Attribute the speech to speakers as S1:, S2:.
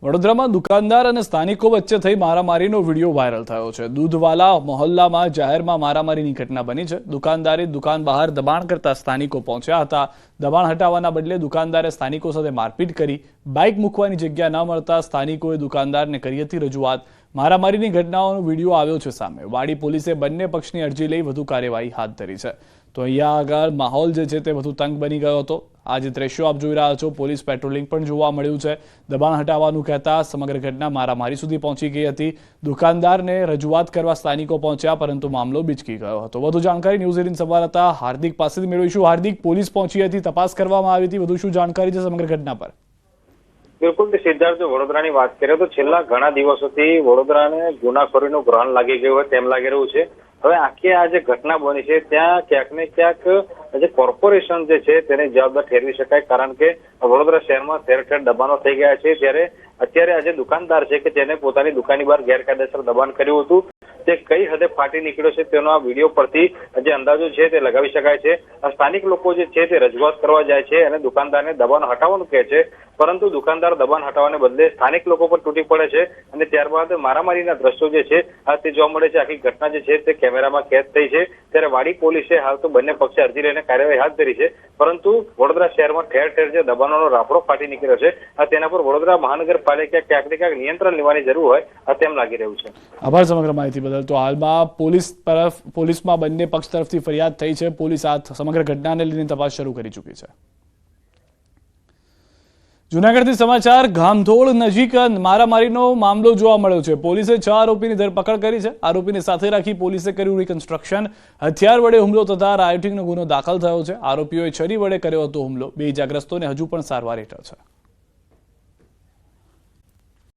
S1: વડોદરામાં દુકાનદાર અને સ્થાનિકો વચ્ચે થઈ મારામારીનો વિડીયો વાયરલ થયો છે। દૂધવાલા મહોલ્લામાં જાહેરમાં મારામારીની ઘટના બની છે। દુકાનદારે દુકાન બહાર દબાણ કરતા સ્થાનિકો પહોંચ્યા હતા। દબાણ હટાવવાના બદલે દુકાનદારે સ્થાનિકો સાથે મારપીટ કરી। બાઇક મૂકવાની જગ્યા ન મળતા સ્થાનિકોએ દુકાનદારને કરી હતી રજૂઆત। મારામારીની ઘટનાઓનો વિડીયો આવ્યો છે સામે। વાડી પોલીસે બંને પક્ષની અરજી લઈ વધુ કાર્યવાહી હાથ ધરી છે। તો અહીંયા આગળ માહોલ જે છે તે વધુ તંગ બની ગયો હતો। આ જે દ્રશ્યો આપ જોઈ રહ્યા છો, પોલીસ પેટ્રોલિંગ પણ જોવા મળ્યું છે। દબાણ હટાવવાનું કહેતા સમગ્ર ઘટના મારામારી સુધી પહોંચી ગઈ હતી। દુકાનદારને રજૂઆત કરવા સ્થાનિકો પહોંચ્યા, પરંતુ મામલો બીચકી ગયો હતો। વધુ જાણકારી ન્યૂઝ 18 સંવાદદાતા હાર્દિક પાસેથી મેળવીશું। હાર્દિક, પોલીસ પહોંચી હતી, તપાસ કરવામાં આવી હતી, વધુ શું જાણકારી છે સમગ્ર ઘટના પર?
S2: બિલકુલ સિદ્ધાર્થ, જો વડોદરાની વાત કરીએ તો છેલ્લા ઘણા દિવસોથી વડોદરાને ગુનાખોરીનું ગ્રહણ લાગી ગયું હોય તેમ લાગી રહ્યું છે। હવે આખી આ જે ઘટના બની છે ત્યાં ક્યાંક ને ક્યાંક જે કોર્પોરેશન જે છે તેને જવાબદાર ઠેરવી શકાય, કારણ કે વડોદરા શહેરમાં ઠેર ઠેર દબાણો થઈ ગયા છે। ત્યારે અત્યારે આ જે દુકાનદાર છે કે જેને પોતાની દુકાનની બહાર ગેરકાયદેસર દબાણ કર્યું હતું તે કઈ હદે ફાટી નીકળ્યો છે તેનો આ વિડીયો પરથી જે અંદાજો છે તે લગાવી શકાય છે। સ્થાનિક લોકો જે છે તે રજૂઆત કરવા જાય છે અને દુકાનદારને દબાણ હટાવવાનું કહે છે, પરંતુ દુકાનદાર દબાણ હટાવવાને બદલે સ્થાનિક લોકો પર તૂટી પડે છે અને ત્યારબાદ મારામારીના દ્રશ્યો જે છે તે જોવા મળે છે। આખી ઘટના જે છે તે કેમેરામાં કેદ થઈ છે। ત્યારે વાડી પોલીસે હાલ તો બંને પક્ષે અરજી લઈને કાર્યવાહી હાથ ધરી છે, પરંતુ વડોદરા શહેરમાં ઠેર ઠેર જે દબાણોનો રાફડો ફાટી નીકળ્યો છે તેના પર વડોદરા મહાનગરપાલિકા ક્યાંક ને ક્યાંક નિયંત્રણ લેવાની જરૂર હોય તેમ લાગી રહ્યું છે।
S1: આભાર સમગ્ર માહિતી બદલ। તો હાલમાં પોલીસમાં બંને પક્ષ તરફથી ફરિયાદ થઈ છે। પોલીસ આ સમગ્ર ઘટનાને લઈને તપાસ શરૂ કરી ચૂકી છે। જૂનાગઢથી સમાચાર, ગામધોળ નજીક મારામારીનો મામલો જોવા મળ્યો છે। પોલીસે 6 આરોપીની ધરપકડ કરી છે। આરોપીને સાથે રાખી પોલીસે કર્યું રિકન્સ્ટ્રક્શન। હથિયાર વડે હુમલો તથા રાયોટિંગનો ગુનો દાખલ થયો છે। આરોપીઓએ છરી વડે કર્યો હતો હુમલો। 2 ઇજાગ્રસ્તોને હજુ પણ સારવાર હેઠળ છે।